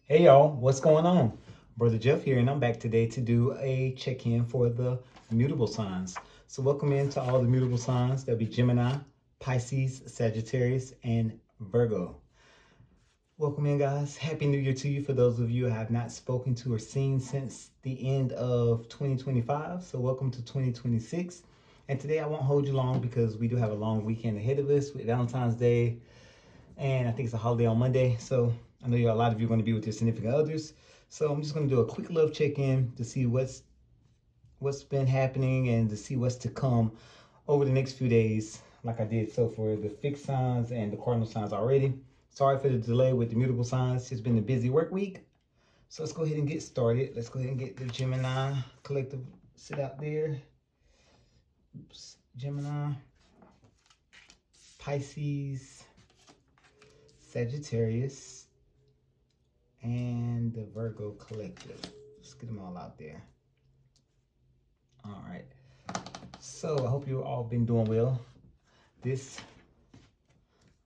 Hey y'all, what's going on? Brother Jeff here, and I'm back today to do a check-in for the mutable signs. So welcome in to all the mutable signs. That'll be Gemini, Pisces, Sagittarius, and Virgo. Welcome in, guys. Happy New Year to you for those of you I have not spoken to or seen since the end of 2025. So welcome to 2026. And today I won't hold you long because we do have a long weekend ahead of us with Valentine's Day, and I think it's a holiday on Monday. So I know a lot of you are going to be with your significant others. So I'm just going to do a quick love check-in to see what's been happening and to see what's to come over the next few days, like I did so for the fixed signs and the cardinal signs already. Sorry for the delay with the mutable signs. It's been a busy work week. So let's go ahead and get started. Let's go ahead and get the Gemini collective sit out there. Oops. Gemini, Pisces, Sagittarius, and the Virgo collective. Let's get them all out there. All right. So I hope you all been doing well. This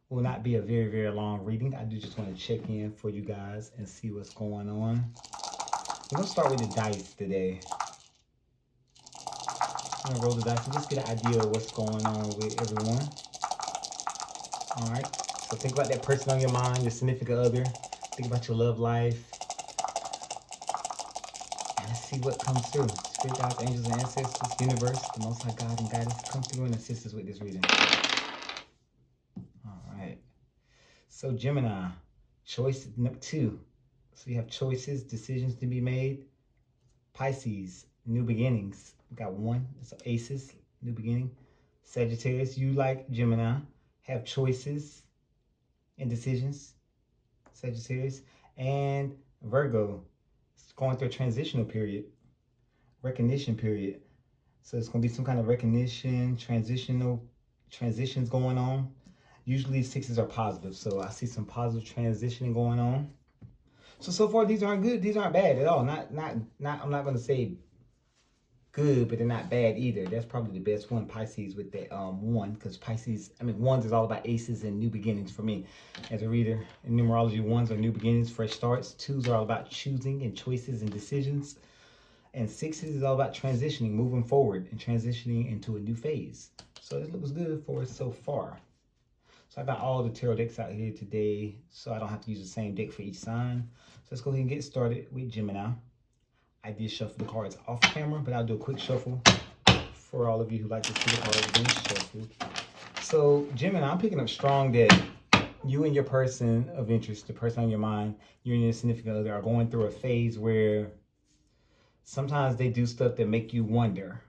will not be a very, very long reading. I do just want to check in for you guys and see what's going on. We're going to start with the dice today. I'm going to roll the dice and just get an idea of what's going on with everyone. All right. So think about that person on your mind, your significant other. Think about your love life. And let's see what comes through. Spirit guides, angels, and ancestors, universe, the Most High God and guidance, come through and assist us with this reading. All right. So Gemini, choice number 2. So you have choices, decisions to be made. Pisces, new beginnings. We got 1. It's aces, new beginning. Sagittarius, you like Gemini, have choices and decisions. Sagittarius. And Virgo, it's going through a transitional period, recognition period. So it's going to be some kind of recognition, transitions going on. Usually 6s are positive, so I see some positive transitioning going on. So far these aren't good. These aren't bad at all. Not. I'm not going to say good, but they're not bad either. That's probably the best one, Pisces, with that 1, because Pisces, ones is all about aces and new beginnings for me as a reader. In numerology, 1s are new beginnings, fresh starts. 2s are all about choosing and choices and decisions. And 6s is all about transitioning, moving forward and transitioning into a new phase. So it looks good for us so far. So I got all the tarot decks out here today, so I don't have to use the same deck for each sign. So let's go ahead and get started with Gemini. I did shuffle the cards off camera, but I'll do a quick shuffle for all of you who like to see the cards being shuffled. So Gemini, I'm picking up strong that you and your person of interest, the person on your mind, you and your significant other are going through a phase where sometimes they do stuff that make you wonder,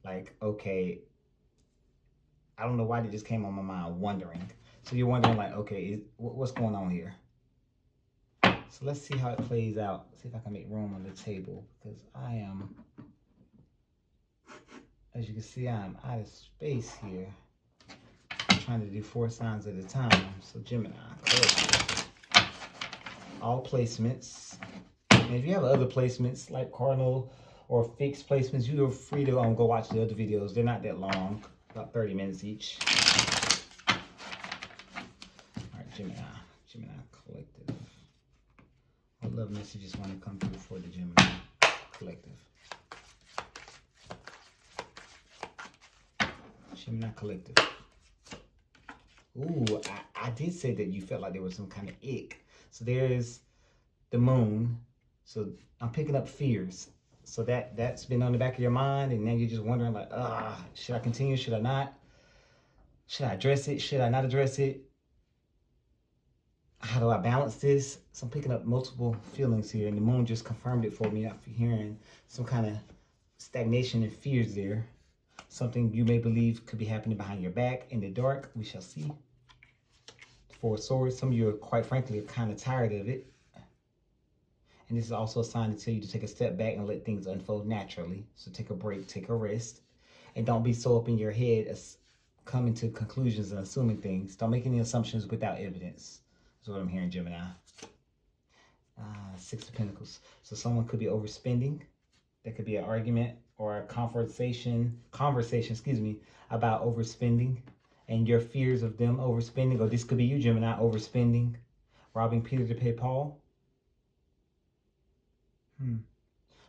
like, okay, I don't know why they just came on my mind, wondering. So you're wondering, like, okay, what's going on here? So let's see how it plays out. See if I can make room on the table, because I am, as you can see, I'm out of space here. I'm trying to do 4 signs at a time. So Gemini, correct. All placements. And if you have other placements like cardinal or fixed placements, you're free to go watch the other videos. They're not that long, about 30 minutes each. All right, Gemini collective. What love messages want to come through for the Gemini collective? Gemini collective. Ooh, I did say that you felt like there was some kind of ick. So there's the moon. So I'm picking up fears. So that's been on the back of your mind, and now you're just wondering, like, should I continue? Should I not? Should I address it? Should I not address it? How do I balance this? So I'm picking up multiple feelings here, and the moon just confirmed it for me after hearing some kind of stagnation and fears there. Something you may believe could be happening behind your back in the dark. We shall see. 4 of Swords. Some of you are, quite frankly, are kind of tired of it. And this is also a sign to tell you to take a step back and let things unfold naturally. So take a break, take a rest. And don't be so up in your head as coming to conclusions and assuming things. Don't make any assumptions without evidence. That's what I'm hearing, Gemini. 6 of Pentacles. So someone could be overspending. There could be an argument or a conversation, about overspending and your fears of them overspending. Or this could be you, Gemini, overspending, robbing Peter to pay Paul.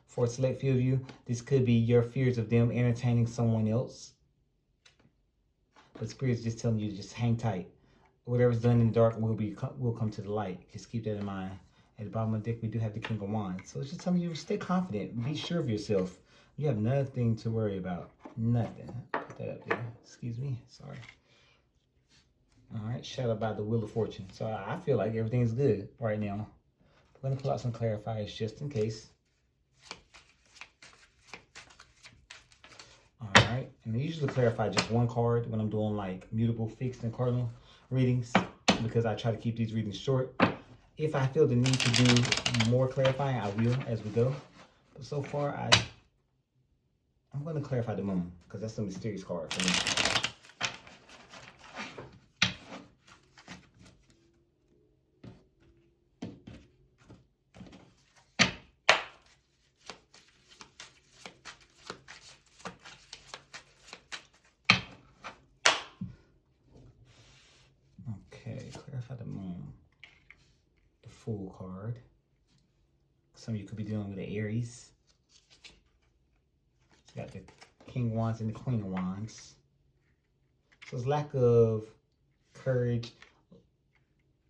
For a select few of you, this could be your fears of them entertaining someone else. But Spirit's just telling you to just hang tight. Whatever's done in the dark will come to the light. Just keep that in mind. At the bottom of the deck, we do have the King of Wands. So it's just telling you to stay confident. Be sure of yourself. You have nothing to worry about. Nothing. Put that up there. Excuse me. Sorry. All right. Shadowed by the Wheel of Fortune. So I feel like everything's good right now. I'm going to pull out some clarifiers just in case. All right. And I usually clarify just one card when I'm doing like mutable, fixed, and cardinal readings because I try to keep these readings short. If I feel the need to do more clarifying, I will as we go. But so far, I'm going to clarify the Moon because that's a mysterious card for me. Okay, clarify the Moon. The Fool card. Some of you could be dealing with the Aries. You got the King of Wands and the Queen of Wands. So it's lack of courage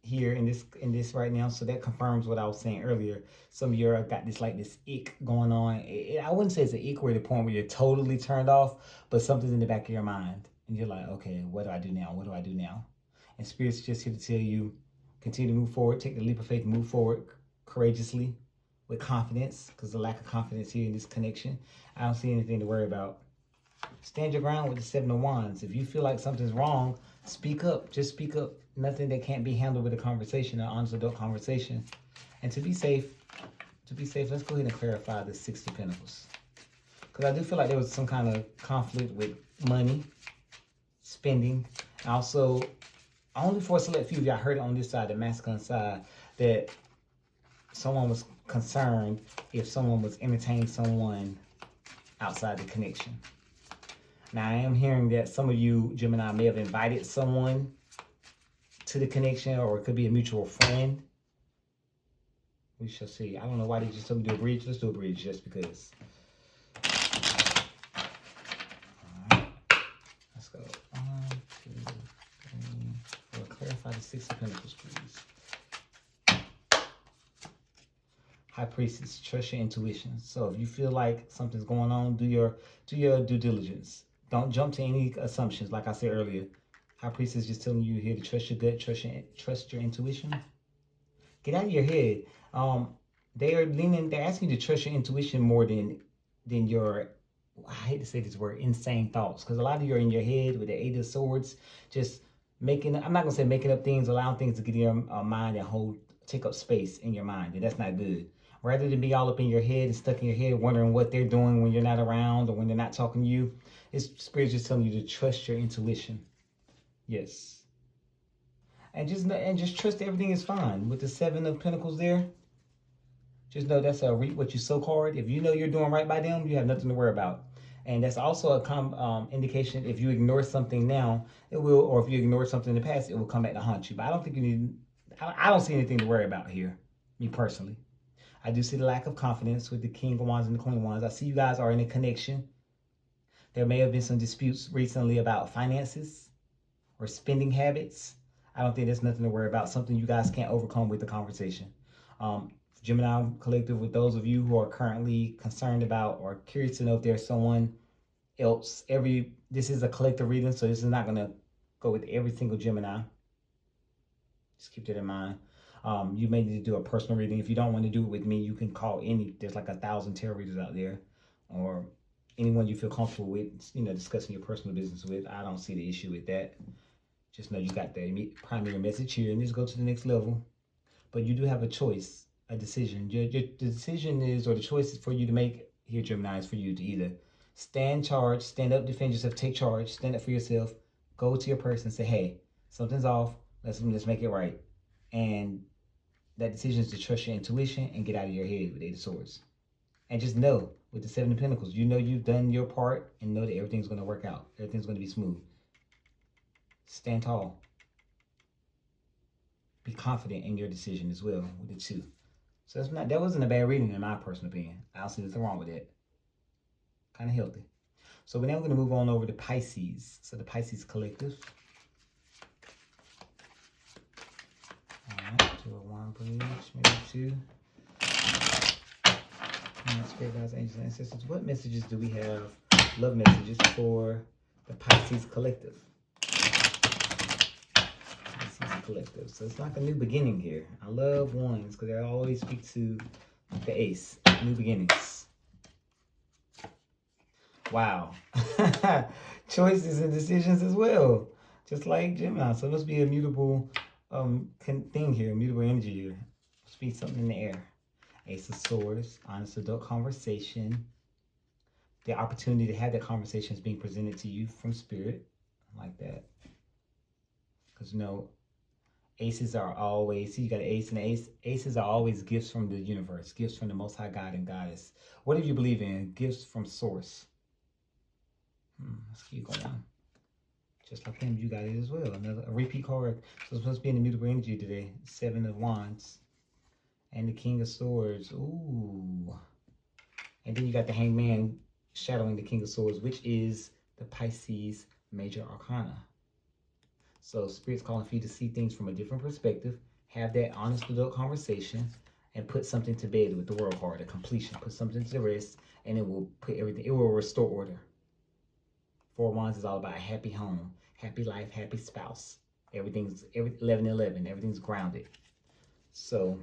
here in this right now. So that confirms what I was saying earlier. Some of you got this like this ick going on. I wouldn't say it's an ick where the point where you're totally turned off, but something's in the back of your mind. And you're like, okay, what do I do now? What do I do now? And Spirit's just here to tell you, continue to move forward, take the leap of faith, move forward courageously, with confidence, because the lack of confidence here in this connection. I don't see anything to worry about. Stand your ground with the Seven of Wands. If you feel like something's wrong, speak up. Just speak up. Nothing that can't be handled with a conversation, an honest adult conversation. And to be safe, let's go ahead and clarify the Six of Pentacles. Because I do feel like there was some kind of conflict with money, spending. Also, only for a select few of you, I heard it on this side, the masculine side, that someone was concerned if someone was entertaining someone outside the connection. Now, I am hearing that some of you, Gemini, may have invited someone to the connection, or it could be a mutual friend. We shall see. I don't know why they just told me to do a bridge. Let's do a bridge just because. All right. Let's go. 1, 2, 3, 4. Clarify the Six of Pentacles, please. High Priestess, trust your intuition. So if you feel like something's going on, do your due diligence. Don't jump to any assumptions. Like I said earlier, High Priestess is just telling you here to trust your gut, trust your intuition. Get out of your head. They're asking you to trust your intuition more than your, I hate to say this word, insane thoughts. Because a lot of you are in your head with the Eight of Swords, just making, I'm not going to say making up things, allowing things to get in your mind and take up space in your mind. And that's not good. Rather than be all up in your head and stuck in your head wondering what they're doing when you're not around or when they're not talking to you, it's Spirit's just telling you to trust your intuition. Yes. And just trust everything is fine. With the Seven of Pentacles there, just know that's a reap what you sow card. If you know you're doing right by them, you have nothing to worry about. And that's also a indication if you ignore something now, it will, or if you ignore something in the past, it will come back to haunt you. But I don't think you need, I don't see anything to worry about here, me personally. I do see the lack of confidence with the King of Wands and the Queen of Wands. I see you guys are in a connection. There may have been some disputes recently about finances or spending habits. I don't think there's nothing to worry about. Something you guys can't overcome with the conversation. Gemini Collective, with those of you who are currently concerned about or curious to know if there's someone else, this is a collective reading, so this is not going to go with every single Gemini. Just keep that in mind. You may need to do a personal reading. If you don't want to do it with me, you can call there's like 1,000 tarot readers out there, or anyone you feel comfortable with, discussing your personal business with. I don't see the issue with that. Just know you got the primary message here, and just go to the next level. But you do have a choice, a decision. The decision is, or the choice is for you to make here, Gemini, is for you to either stand charge, stand up, defend yourself, take charge, stand up for yourself, go to your person and say, hey, something's off, let's make it right. And that decision is to trust your intuition and get out of your head with Eight of Swords. And just know, with the Seven of Pentacles, you know you've done your part, and know that everything's going to work out. Everything's going to be smooth. Stand tall. Be confident in your decision as well with the Two. So that wasn't a bad reading in my personal opinion. I don't see nothing wrong with it. Kind of healthy. So now we're going to move on over to Pisces. So the Pisces collective. Alright, 2 of 1 bridge, maybe 2. Spirit guides, angels, and ancestors. What messages do we have? Love messages for the Pisces collective. Pisces collective. So it's like a new beginning here. I love ones because they always speak to the ace. New beginnings. Wow. Choices and decisions as well. Just like Gemini. So it must be a mutable thing here, mutable energy here. Must be something in the air. Ace of Swords, honest adult conversation. The opportunity to have that conversation is being presented to you from spirit. I like that. Because, you know, aces are always, see, you got an ace and an ace. Aces are always gifts from the universe, gifts from the Most High God and Goddess. What do you believe in? Gifts from Source. Let's keep going. Just like him, you got it as well. A repeat card. So it's supposed to be in the mutable energy today. 7 of Wands. And the King of Swords. Ooh. And then you got the Hangman shadowing the King of Swords, which is the Pisces Major Arcana. So Spirit's calling for you to see things from a different perspective, have that honest adult conversation, and put something to bed with the World card, a completion. Put something to rest, and it will put everything, it will restore order. 4 of Wands is all about a happy home, happy life, happy spouse. Everything's 11-11, everything's grounded. So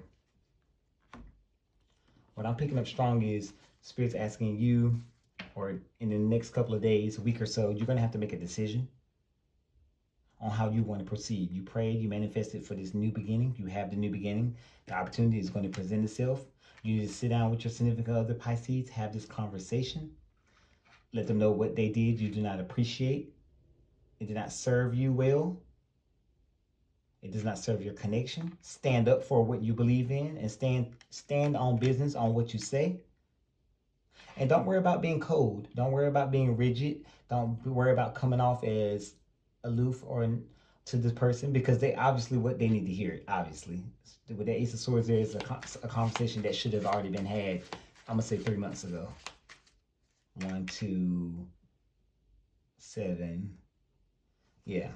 what I'm picking up strong is Spirit's asking you, or in the next couple of days, a week or so, you're going to have to make a decision on how you want to proceed. You prayed, you manifested for this new beginning. You have the new beginning. The opportunity is going to present itself. You need to sit down with your significant other, Pisces, have this conversation. Let them know what they did you do not appreciate. It did not serve you well. It does not serve your connection. Stand up for what you believe in and stand on business on what you say. And don't worry about being cold. Don't worry about being rigid. Don't worry about coming off as aloof or to this person, because they obviously what they need to hear. Obviously, with the Ace of Swords, there is a conversation that should have already been had. I'm gonna say 3 months ago. 1, 2, 7. Yeah,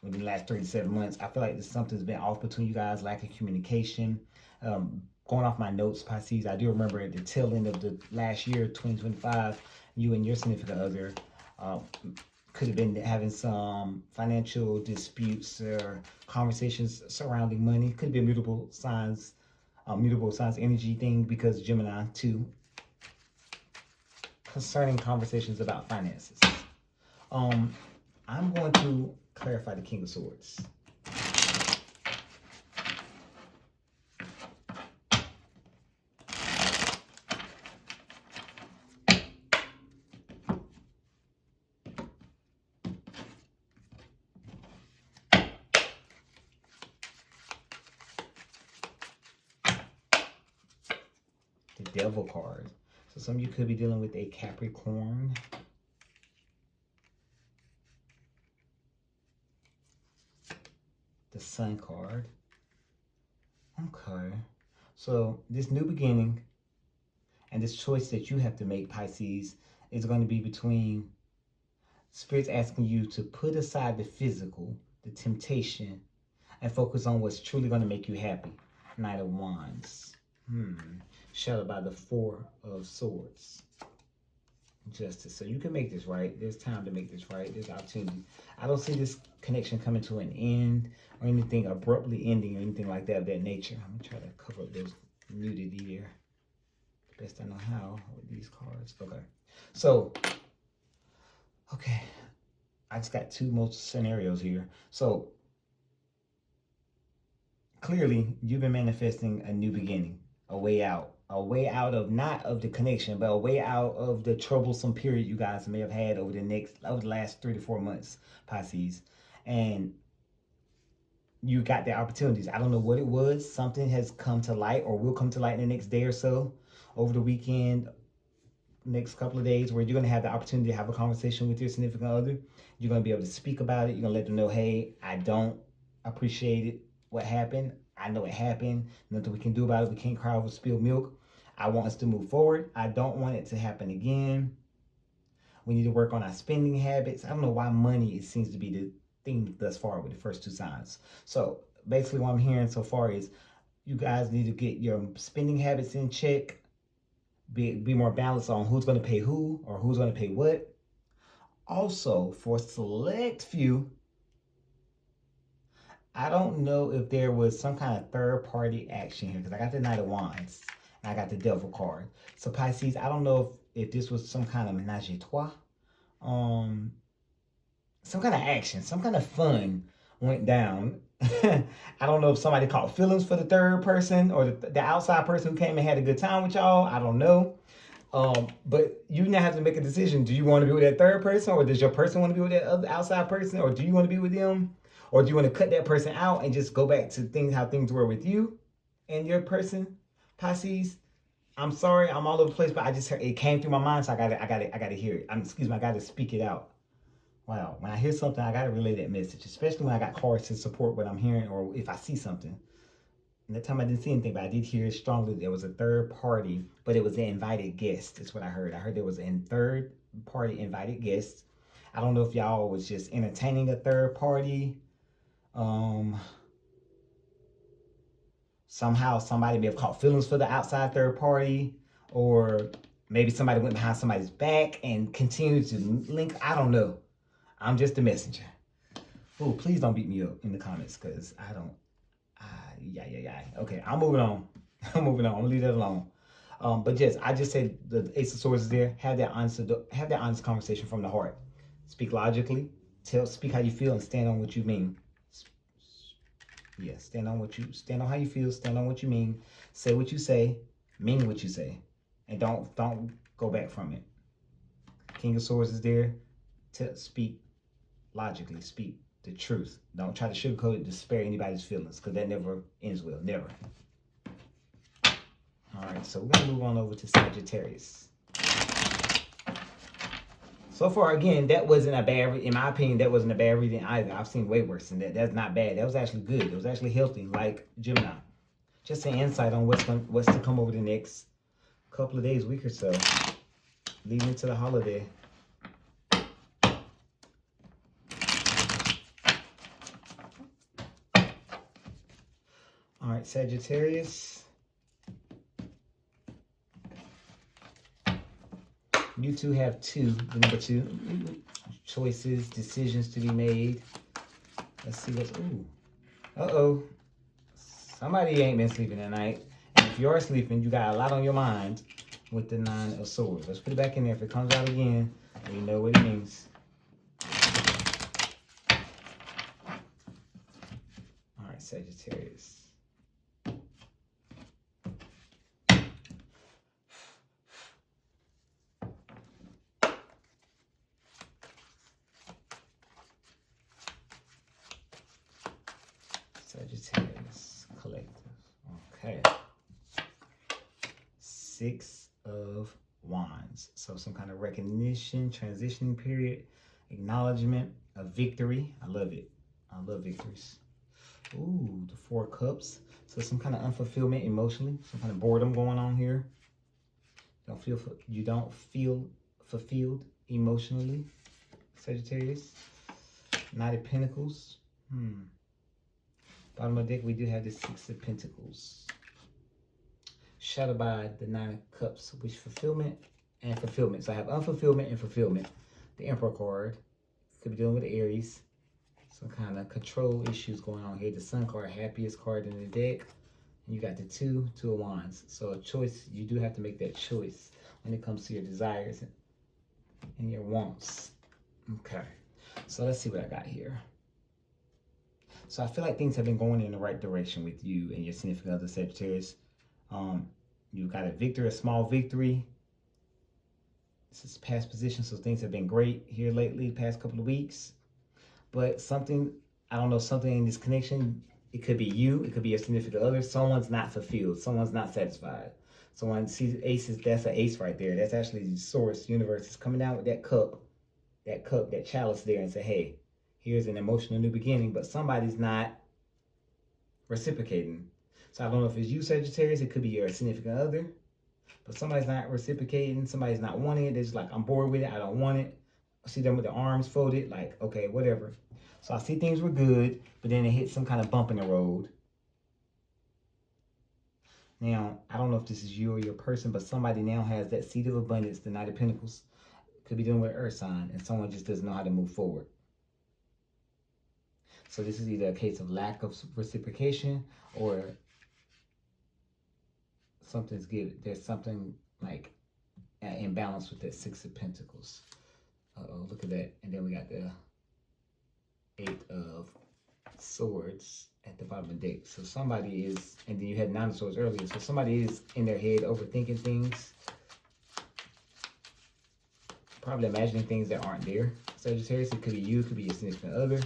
within the last 3 to 7 months, I feel like something's been off between you guys. Lack of communication. Going off my notes, Pisces, I do remember at the tail end of the last year, 2025, you and your significant other could have been having some financial disputes or conversations surrounding money. Could be a mutable signs energy thing, because Gemini too. Concerning conversations about finances. I'm going to clarify the King of Swords. The Devil card. So some of you could be dealing with a Capricorn. The Sun card. Okay. So this new beginning and this choice that you have to make, Pisces, is going to be between Spirit's asking you to put aside the physical, the temptation, and focus on what's truly going to make you happy. Knight of Wands. Shadowed by the 4 of Swords. Justice. So you can make this right. There's time to make this right. There's opportunity. I don't see this connection coming to an end or anything abruptly ending or anything like that of that nature. I'm going to try to cover up those nudity here the best I know how with these cards. Okay. So, okay. I just got 2 more scenarios here. So, clearly, you've been manifesting a new beginning, a way out. A way out of, not of the connection, but a way out of the troublesome period you guys may have had over the last 3 to 4 months, Pisces. And you got the opportunities. I don't know what it was. Something has come to light or will come to light in the next day or so, over the weekend, next couple of days, where you're going to have the opportunity to have a conversation with your significant other. You're going to be able to speak about it. You're going to let them know, hey, I don't appreciate it, what happened. I know it happened. Nothing we can do about it. We can't cry over spilled milk. I want us to move forward. I don't want it to happen again. We need to work on our spending habits. I don't know why money, it seems to be the thing thus far with the first two signs. So basically what I'm hearing so far is you guys need to get your spending habits in check. Be more balanced on who's going to pay who or who's going to pay what. Also, for a select few, I don't know if there was some kind of third party action here because I got the Knight of Wands and I got the Devil card. So Pisces, I don't know if this was some kind of menage a trois, some kind of action, some kind of fun went down. I don't know if somebody caught feelings for the third person or the outside person who came and had a good time with y'all. I don't know. But you now have to make a decision. Do you want to be with that third person, or does your person want to be with that other outside person, or do you want to be with them, or do you want to cut that person out and just go back to things how things were with you and your person, Pisces? I'm sorry, I'm all over the place, but I just heard, it came through my mind, so I gotta hear it. Excuse me, I gotta speak it out. Wow, when I hear something, I gotta relay that message, especially when I got cards to support what I'm hearing, or if I see something. And that time I didn't see anything, but I did hear strongly there was a third party, but it was an invited guest. That's what I heard. I heard there was a third party invited guest. I don't know if y'all was just entertaining a third party. Somehow somebody may have caught feelings for the outside third party, or maybe somebody went behind somebody's back and continued to link. I don't know. I'm just a messenger. Oh, please don't beat me up in the comments because I don't. Yeah. Okay, I'm moving on. I'm moving on. I'm gonna leave that alone. But yes, I just said the Ace of Swords is there. Have that honest conversation from the heart. Speak logically. Speak how you feel, and stand on what you mean. Yeah, stand on how you feel. Stand on what you mean. Say what you say. Mean what you say, and don't go back from it. King of Swords is there. Speak logically. Speak the truth. Don't try to sugarcoat it to spare anybody's feelings, because that never ends well. Never. All right, so we're going to move on over to Sagittarius. So far, again, that wasn't a bad, in my opinion, that wasn't a bad reading either. I've seen way worse than that. That's not bad. That was actually good. It was actually healthy, like Gemini. Just an insight on what's to come over the next couple of days, week or so, leading into the holiday. All right, Sagittarius. You two have the number 2. Choices, decisions to be made. Let's see what's, uh-oh. Somebody ain't been sleeping tonight. And if you are sleeping, you got a lot on your mind with the 9 of Swords. Let's put it back in there. If it comes out again, we know what it means. All right, Sagittarius. Sagittarius collective. Okay. 6 of Wands. So some kind of recognition, transitioning period, acknowledgement, a victory. I love it. I love victories. Ooh, the 4 Cups. So some kind of unfulfillment emotionally, some kind of boredom going on here. You don't feel fulfilled emotionally, Sagittarius. Knight of Pentacles. Bottom of the deck, we do have the 6 of Pentacles. Shadowed by the 9 of Cups, which fulfillment and fulfillment. So I have unfulfillment and fulfillment. The Emperor card. Could be dealing with Aries. Some kind of control issues going on here. The Sun card, happiest card in the deck. And you got the 2 of Wands. So a choice, you do have to make that choice when it comes to your desires and your wants. Okay. So let's see what I got here. So I feel like things have been going in the right direction with you and your significant other, Sagittarius. You got a small victory. This is past position, so things have been great here lately, past couple of weeks. But something, I don't know, something in this connection, it could be you, it could be your significant other. Someone's not fulfilled, someone's not satisfied. Someone sees aces, that's an ace right there. That's actually the source, universe is coming down with that cup, that chalice there and say, hey, here's an emotional new beginning, but somebody's not reciprocating. So I don't know if it's you, Sagittarius. It could be your significant other. But somebody's not reciprocating. Somebody's not wanting it. They're just like, I'm bored with it. I don't want it. I see them with their arms folded. Like, okay, whatever. So I see things were good. But then it hit some kind of bump in the road. Now, I don't know if this is you or your person, but somebody now has that seed of abundance, the Knight of Pentacles. Could be dealing with an earth sign, and someone just doesn't know how to move forward. So this is either a case of lack of reciprocation or something's good. There's something like an imbalance with that Six of Pentacles. Uh-oh, look at that. And then we got the Eight of Swords at the bottom of the deck. So somebody is, and then you had Nine of Swords earlier. So somebody is in their head overthinking things. Probably imagining things that aren't there. Sagittarius, it could be you, it could be your significant other.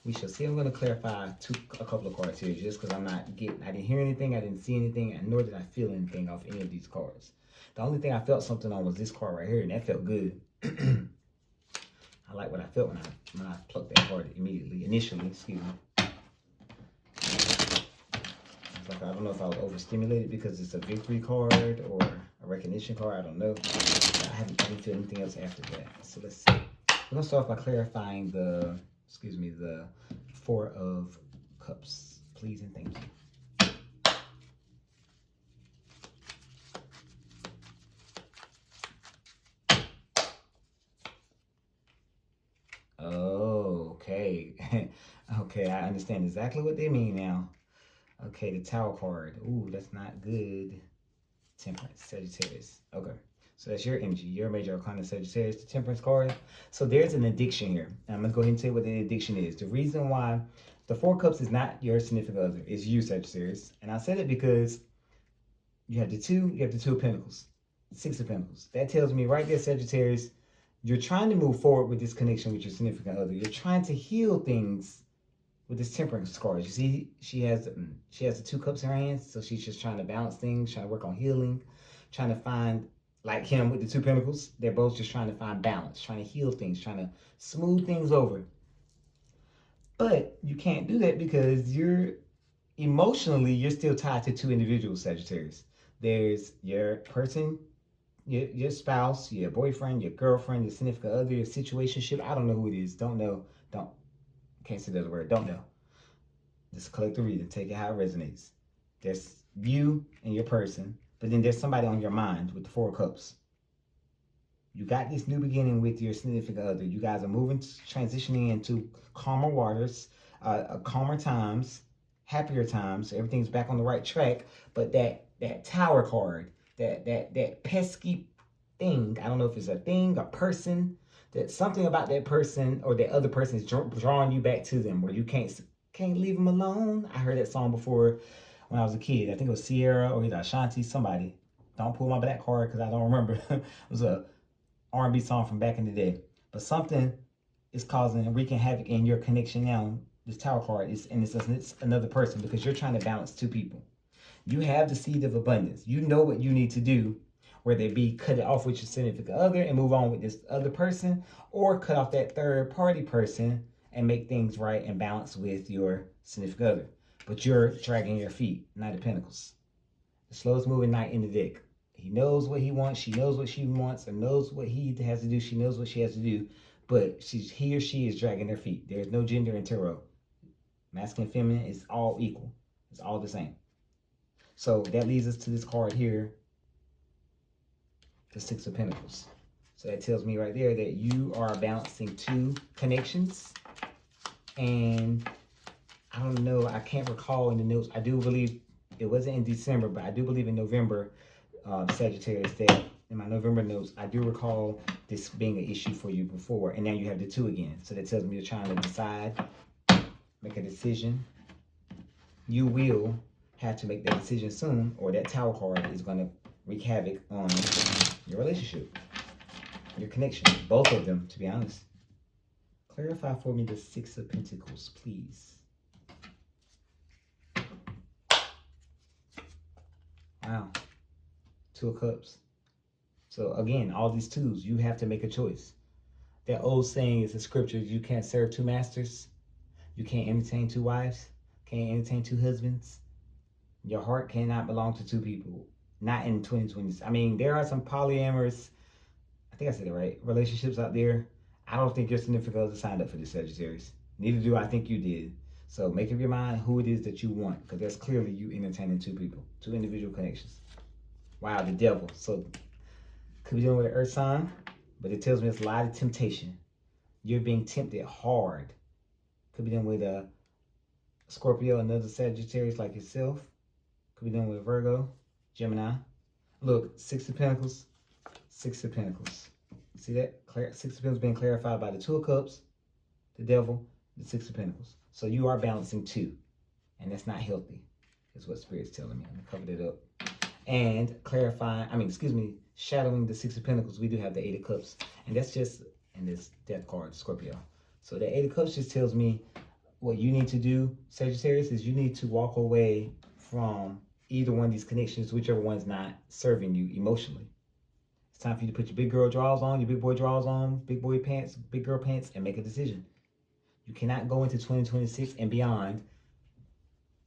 We shall see. I'm going to clarify a couple of cards here just because I didn't hear anything, I didn't see anything, and nor did I feel anything off any of these cards. The only thing I felt something on was this card right here, and that felt good. I like what I felt when I plucked that card initially, excuse me. Like, I don't know if I was overstimulated because it's a victory card or a recognition card. I don't know. I didn't feel anything else after that. So let's see. We're going to start off by clarifying the Four of Cups. Please and thank you. Oh, okay. Okay, I understand exactly what they mean now. Okay, the Tower card. Ooh, that's not good. Temperance, Sagittarius. Okay, so that's your energy. Your major arcana, Sagittarius, the Temperance card. So there's an addiction here. I'm going to go ahead and tell you what the addiction is. The reason why the Four Cups is not your significant other. It's you, Sagittarius. And I said it because you have the Two of Pentacles, Six of Pentacles. That tells me right there, Sagittarius, you're trying to move forward with this connection with your significant other. You're trying to heal things with this Temperance card. You see, she has the Two Cups in her hands, so she's just trying to balance things, trying to work on healing, trying to find, like him with the Two Pentacles, they're both just trying to find balance, trying to heal things, trying to smooth things over. But you can't do that because you're still tied to two individuals, Sagittarius. There's your person, your spouse, your boyfriend, your girlfriend, your significant other, your situationship. I don't know who it is. Can't say the other word. Don't know. Just collect the reading. Take it how it resonates. There's you and your person, but then there's somebody on your mind with the Four Cups. You got this new beginning with your significant other. You guys are transitioning into calmer waters, calmer times, happier times. So everything's back on the right track. But that Tower card, that pesky thing, I don't know if it's a thing, a person, that something about that person or that other person is drawing you back to them where you can't leave them alone. I heard that song before when I was a kid. I think it was Sierra or either Ashanti, somebody. Don't pull my black card because I don't remember. It was a R&B song from back in the day. But something is wreaking havoc in your connection now. This Tower card it's another person because you're trying to balance two people. You have the seed of abundance. You know what you need to do, whether it be cut it off with your significant other and move on with this other person, or cut off that third party person and make things right and balance with your significant other. But you're dragging your feet. Knight of Pentacles. The slowest moving knight in the deck. He knows what he wants. She knows what she wants and knows what he has to do. She knows what she has to do. But he or she is dragging their feet. There's no gender in tarot. Masculine, feminine is all equal. It's all the same. So that leads us to this card here. The Six of Pentacles. So that tells me right there that you are balancing two connections. And I don't know, I can't recall in the notes. I do believe it wasn't in December, but I do believe in November, Sagittarius, that in my November notes, I do recall this being an issue for you before. And now you have the Two again. So that tells me you're trying to decide, make a decision. You will have to make that decision soon, or that Tower card is going to wreak havoc on your relationship, your connection, both of them, to be honest. Clarify for me the Six of Pentacles, please. Wow. Two of Cups. So again, all these twos, you have to make a choice. That old saying is a scripture, you can't serve two masters. You can't entertain two wives. can't entertain two husbands. Your heart cannot belong to two people. Not in 2020s. I mean, there are some polyamorous, I think I said it right, relationships out there. I don't think your significant other signed up for this, Sagittarius. Neither do I think you did. So make up your mind who it is that you want, because that's clearly you entertaining two people, two individual connections. Wow, the devil. So could be dealing with an earth sign, but it tells me it's a lot of temptation. You're being tempted hard. Could be dealing with a Scorpio, another Sagittarius like yourself. Could be dealing with Virgo, Gemini. Look, Six of Pentacles, Six of Pentacles. See that? Six of Pentacles being clarified by the Two of Cups, the Devil, the Six of Pentacles. So you are balancing two, and that's not healthy, is what Spirit's telling me. I'm gonna cover that up. And shadowing the Six of Pentacles, we do have the Eight of Cups, and that's just in this Death card, Scorpio. So the Eight of Cups just tells me what you need to do, Sagittarius, is you need to walk away from either one of these connections, whichever one's not serving you emotionally. It's time for you to put your big girl drawers on, your big boy drawers on, big boy pants, big girl pants, and make a decision. You cannot go into 2026 and beyond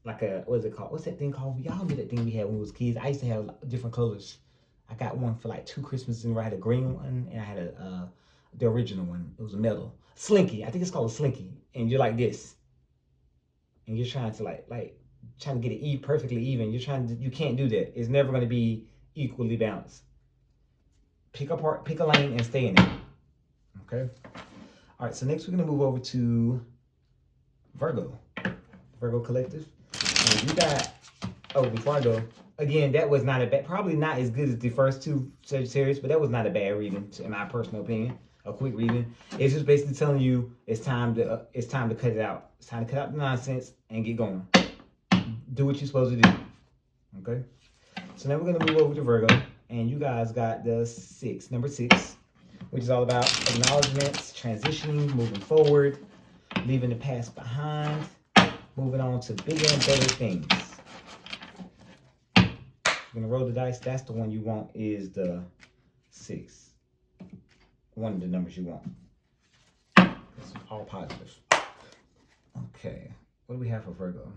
like a, what is it called? What's that thing called? Y'all know that thing we had when we was kids. I used to have different colors. I got one for like 2 Christmases in a row. I had a green one and I had the original one. It was a metal. Slinky. I think it's called a slinky. And you're like this. And you're trying to like trying to get it perfectly even. You can't do that. It's never going to be equally balanced. Pick a lane and stay in it. Okay? All right, so next we're going to move over to Virgo. Virgo Collective. And you got, before I go, again, that was not a bad, probably not as good as the first two Sagittarius, but that was not a bad reading, in my personal opinion. A quick reading. It's just basically telling you it's time to cut it out. It's time to cut out the nonsense and get going. Do what you're supposed to do. Okay? So now we're going to move over to Virgo, and you guys got the number 6, which is all about acknowledgments, transitioning, moving forward, leaving the past behind, moving on to bigger and better things. You're going to roll the dice. That's the one you want, is the 6. One of the numbers you want. It's all positive. Okay. What do we have for Virgo?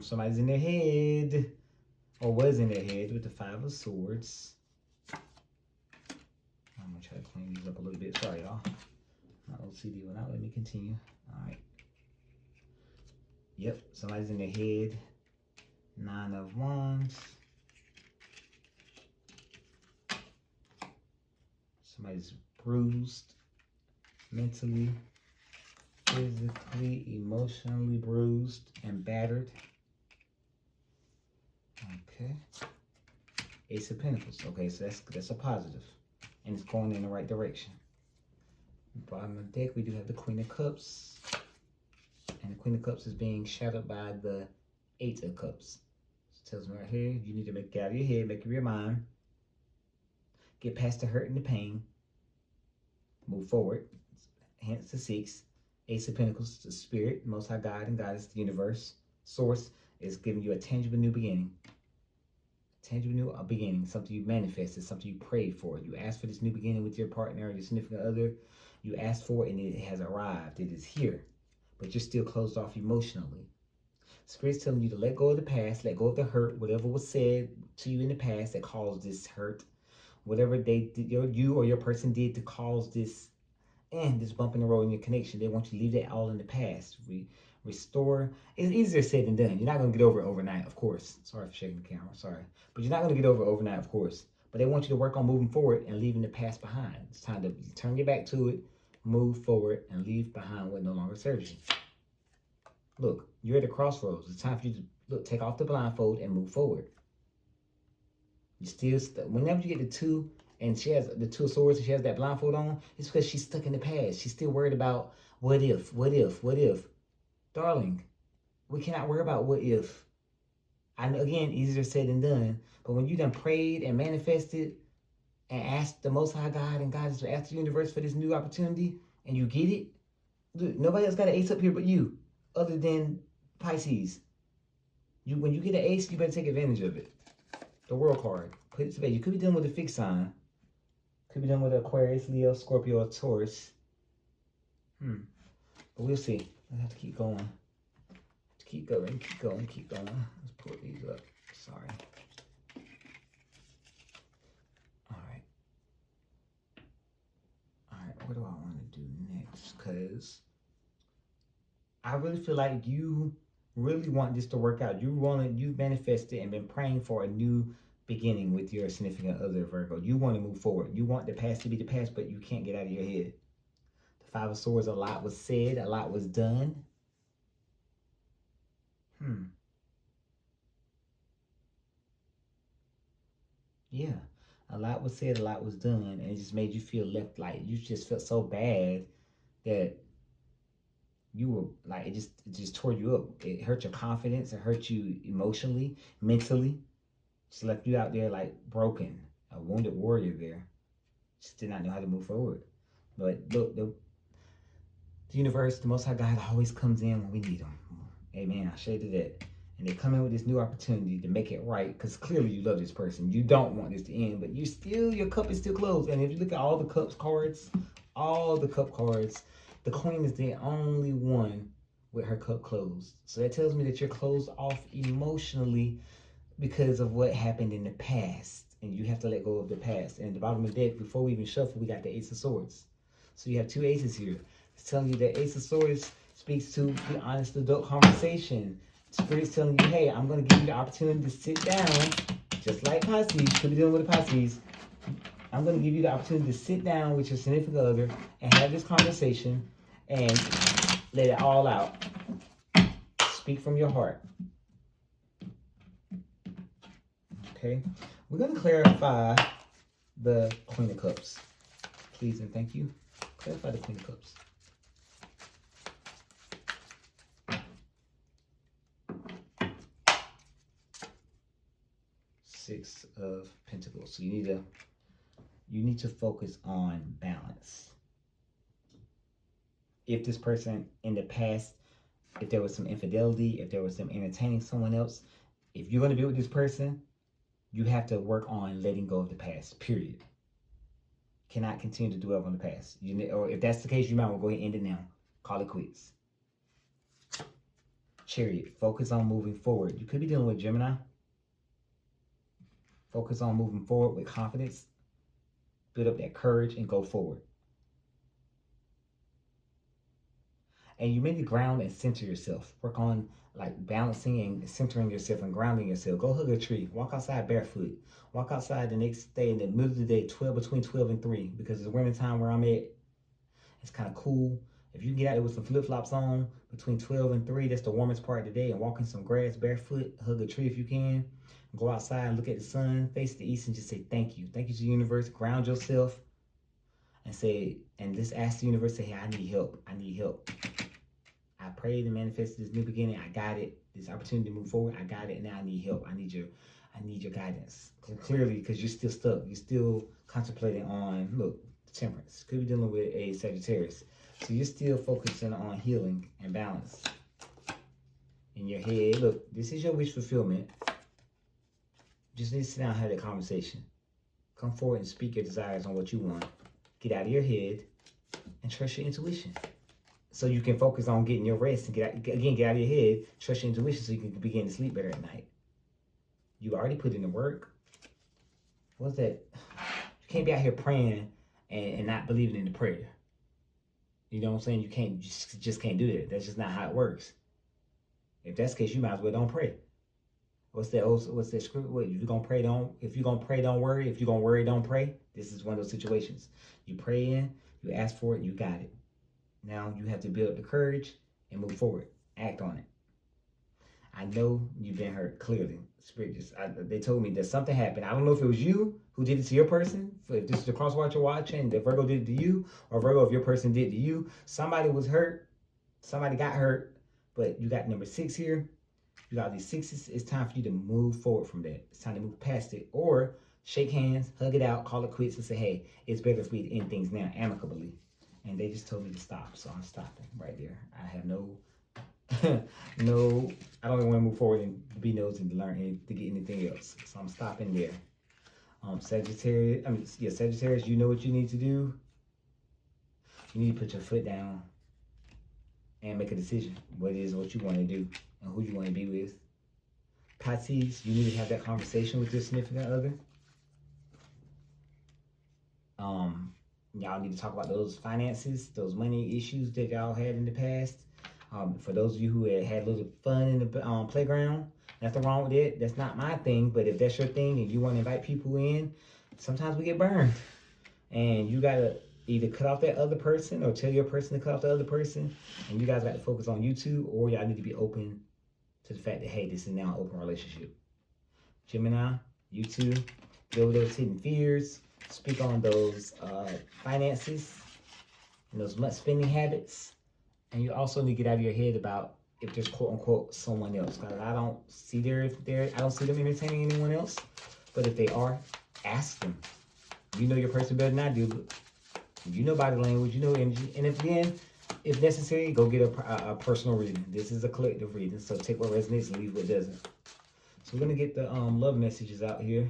Somebody's in their head, or was in their head, with the 5 of Swords. I'm gonna try to clean these up a little bit. Sorry, y'all. My OCD will not let me continue. All right. Yep, somebody's in their head. 9 of Wands. Somebody's bruised mentally, physically, emotionally bruised and battered. Okay. Ace of Pentacles. Okay, so that's a positive. And it's going in the right direction. Bottom of the deck, we do have the Queen of Cups. And the Queen of Cups is being shadowed by the 8 of Cups. So it tells me right here, you need to get out of your head, make up your mind. Get past the hurt and the pain. Move forward. Hence the 6. Ace of Pentacles, the Spirit, Most High God and Goddess, the universe. Source is giving you a tangible new beginning. Tangible new beginning, something you manifested, something you prayed for. You asked for this new beginning with your partner or your significant other. You asked for it and it has arrived. It is here. But you're still closed off emotionally. Spirit's telling you to let go of the past, let go of the hurt, whatever was said to you in the past that caused this hurt. Whatever you or your person did to cause this bump in the road in your connection. They want you to leave that all in the past. Restore. It's easier said than done. You're not going to get over it overnight, of course. Sorry for shaking the camera. Sorry. But you're not going to get over it overnight, of course. But they want you to work on moving forward and leaving the past behind. It's time to turn your back to it, move forward, and leave behind what no longer serves you. Look, you're at the crossroads. It's time for you to take off the blindfold and move forward. You still whenever you get the 2 and she has the 2 of Swords and she has that blindfold on, it's because she's stuck in the past. She's still worried about what if. Darling, we cannot worry about what if. I know, again, easier said than done. But when you done prayed and manifested and asked the Most High God and God is asked the universe for this new opportunity and you get it, look, nobody else got an ace up here but you, other than Pisces. When you get an ace, you better take advantage of it. The world card. Put it to bed. You could be dealing with a fixed sign. Could be dealing with Aquarius, Leo, Scorpio, or Taurus. But we'll see. I have to keep going. Keep going, keep going, keep going. Let's pull these up. Sorry. Alright. Alright, what do I want to do next? Because I really feel like you really want this to work out. You've manifested and been praying for a new beginning with your significant other, Virgo. You want to move forward. You want the past to be the past, but you can't get out of your head. The Five of Swords, a lot was said, a lot was done. Yeah, a lot was said, a lot was done, and it just made you feel left, like you just felt so bad that you were like, it just tore you up. It hurt your confidence, it hurt you emotionally, mentally. Just left you out there like broken, a wounded warrior there. Just did not know how to move forward. But look, the universe, the Most High God always comes in when we need him. Amen. I shaded that. And they come in with this new opportunity to make it right, because clearly you love this person. You don't want this to end, but your cup is still closed. And if you look at all the cup cards, the queen is the only one with her cup closed. So that tells me that you're closed off emotionally because of what happened in the past. And you have to let go of the past. And at the bottom of the deck, before we even shuffle, we got the Ace of Swords. So you have two aces here. It's telling you that Ace of Swords speaks to the honest adult conversation. Spirit's telling you, hey, I'm going to give you the opportunity to sit down, just like Pisces. Could be dealing with the Pisces. I'm going to give you the opportunity to sit down with your significant other and have this conversation and let it all out. Speak from your heart. Okay? We're going to clarify the Queen of Cups. Please and thank you. Clarify the Queen of Cups. Six of Pentacles. So you need to focus on balance. If this person in the past, if there was some infidelity, if there was some entertaining someone else, if you're going to be with this person, you have to work on letting go of the past, period. Cannot continue to dwell on the past. Or if that's the case, you might want to go ahead and end it now. Call it quits. Chariot, focus on moving forward. You could be dealing with Gemini. Focus on moving forward with confidence. Build up that courage and go forward. And you need to ground and center yourself. Work on like balancing and centering yourself and grounding yourself. Go hug a tree. Walk outside barefoot. Walk outside the next day in the middle of the day, between 12 and 3. Because it's winter time where I'm at. It's kind of cool. If you can get out there with some flip-flops on between 12 and 3, that's the warmest part of the day. And walk in some grass barefoot. Hug a tree if you can. Go outside and look at the sun, face the east, and just say thank you. Thank you to the universe. Ground yourself and say, and just ask the universe, say, hey, I need help. I need help. I prayed and manifested this new beginning. I got it. This opportunity to move forward. I got it. And now I need help. I need your guidance. Clearly, because you're still stuck. You're still contemplating on, look, Temperance. Could be dealing with a Sagittarius. So you're still focusing on healing and balance in your head. Look, this is your wish fulfillment. Just need to sit down and have that conversation. Come forward and speak your desires on what you want. Get out of your head and trust your intuition. So you can focus on getting your rest and get out of your head, trust your intuition so you can begin to sleep better at night. You already put in the work. What's that? You can't be out here praying and not believing in the prayer. You know what I'm saying? You just can't do that. That's just not how it works. If that's the case, you might as well don't pray. What's that script? What, if you're gonna pray, don't worry. If you're gonna worry, don't pray. This is one of those situations. You pray in, you ask for it, you got it. Now you have to build up the courage and move forward. Act on it. I know you've been hurt, clearly. Spirit they told me that something happened. I don't know if it was you who did it to your person, if this is the cross watcher watching, and that Virgo did it to you, or Virgo, if your person did it to you. Somebody was hurt. Somebody got hurt. But you got number 6 here. You got these 6s. It's time for you to move forward from that. It's time to move past it. Or shake hands, hug it out, call it quits, and say, hey, it's better for me to end things now amicably. And they just told me to stop, so I'm stopping right there. I have no No, I don't even want to move forward and be nosy to learn to get anything else. So I'm stopping there. Sagittarius, you know what you need to do. You need to put your foot down and make a decision. What you want to do and who you want to be with. Pisces, you need to have that conversation with your significant other. Y'all need to talk about those finances, those money issues that y'all had in the past. For those of you who had a little fun in the playground, nothing wrong with it. That's not my thing, but if that's your thing and you want to invite people in, sometimes we get burned. And you got to either cut off that other person or tell your person to cut off the other person. And you guys got to focus on you two, or y'all need to be open to the fact that, hey, this is now an open relationship. Gemini, you two, deal with those hidden fears. Speak on those finances and those much spending habits. And you also need to get out of your head about if there's quote unquote someone else. Because I don't see them entertaining anyone else. But if they are, ask them. You know your person better than I do. But you know body language, you know energy. And if necessary, go get a personal reading. This is a collective reading. So take what resonates and leave what doesn't. So we're going to get the love messages out here.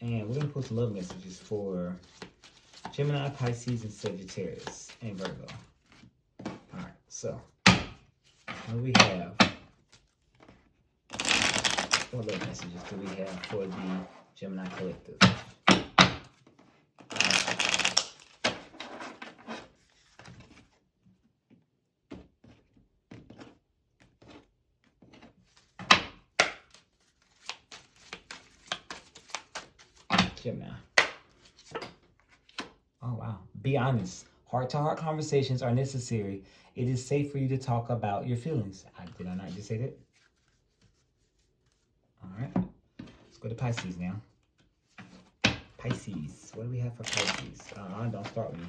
And we're going to put some love messages for Gemini, Pisces, and Sagittarius, and Virgo. Alright, so what do we have? What love messages do we have for the Gemini collective? Gemini. Oh, wow. Be honest. Heart-to-heart conversations are necessary. It is safe for you to talk about your feelings. Did I not just say that? All right. Let's go to Pisces now. Pisces. What do we have for Pisces? Don't start with me.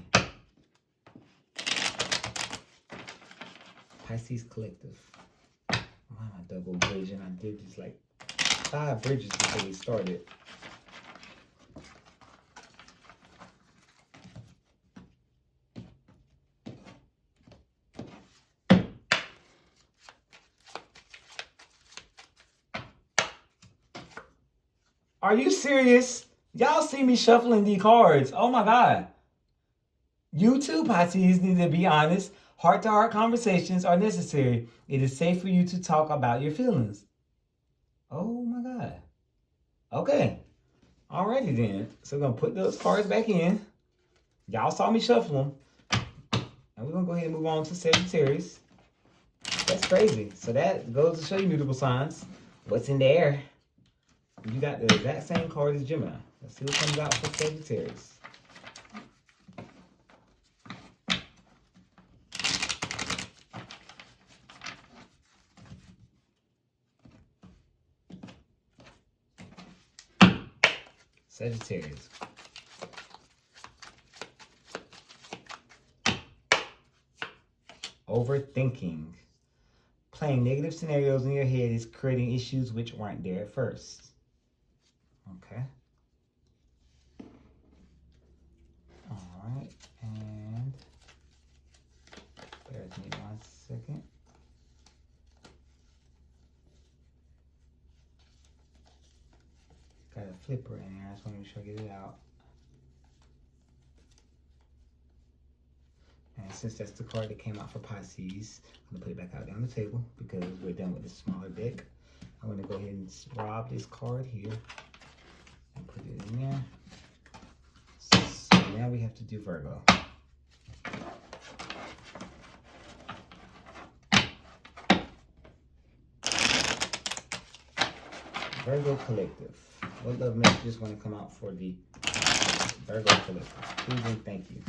Pisces collective. Why am I double bridging? I did just like 5 bridges before we started. Are you serious? Y'all see me shuffling the cards. Oh my God. You too, Pisces, need to be honest. Heart-to-heart conversations are necessary. It is safe for you to talk about your feelings. Oh my God. Okay. Alrighty then. So we're going to put those cards back in. Y'all saw me shuffle them. And we're going to go ahead and move on to Sagittarius. That's crazy. So that goes to show you mutable signs. What's in the air? You got the exact same card as Gemini. Let's see what comes out for Sagittarius. Sagittarius. Overthinking. Playing negative scenarios in your head is creating issues which weren't there at first. Okay. All right. And bear with me 1 second. Got a flipper in here. I just want to make sure I get it out. And since that's the card that came out for Pisces, I'm going to put it back out there on the table because we're done with this smaller deck. I'm going to go ahead and rob this card here and put it in there. So now we have to do Virgo. Virgo collective. What love messages want to come out for the Virgo collective? Please and thank you.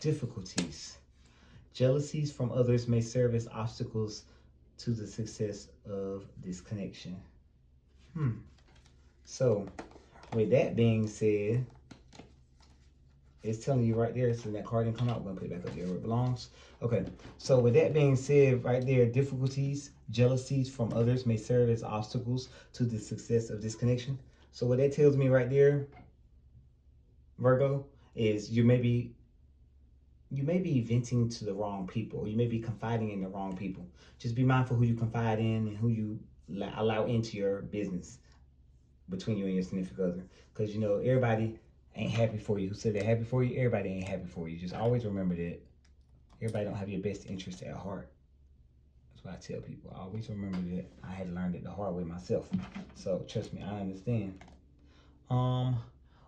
Difficulties. Jealousies from others may serve as obstacles to the success of this connection. So, with that being said, It's telling you right there, so that card didn't come out. We're gonna put it back up there where it belongs. Okay, so with that being said, right there, difficulties, jealousies from others may serve as obstacles to the success of this connection. So what that tells me right there, Virgo, is you may be venting to the wrong people. You may be confiding in the wrong people. Just be mindful who you confide in and who you allow into your business between you and your significant other. Because, you know, everybody ain't happy for you. Who said they're happy for you? Everybody ain't happy for you. Just always remember that everybody don't have your best interest at heart. That's what I tell people. I always remember that. I had learned it the hard way myself. So trust me, I understand.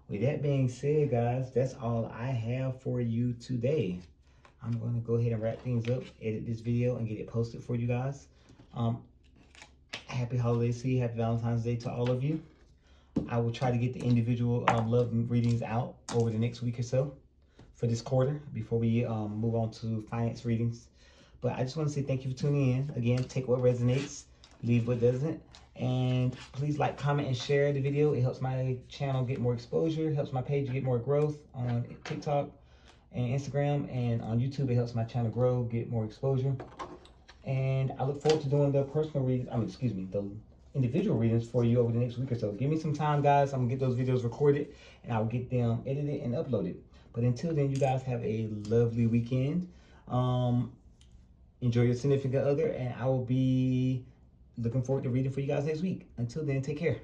With that being said, guys, that's all I have for you today. I'm going to go ahead and wrap things up, edit this video, and get it posted for you guys. Happy holidays to you. Happy Valentine's Day to all of you. I will try to get the individual love readings out over the next week or so for this quarter before we move on to finance readings. But I just want to say thank you for tuning in. Again, take what resonates, leave what doesn't. And please like, comment, and share the video. It helps my channel get more exposure, helps my page get more growth on TikTok and Instagram, and on YouTube it helps my channel grow, get more exposure. And I look forward to doing the personal readings, the individual readings for you over the next week or so. Give me some time, guys. I'm gonna get those videos recorded and I'll get them edited and uploaded. But until then, you guys have a lovely weekend. Enjoy your significant other, and I will be looking forward to reading for you guys next week. Until then, take care.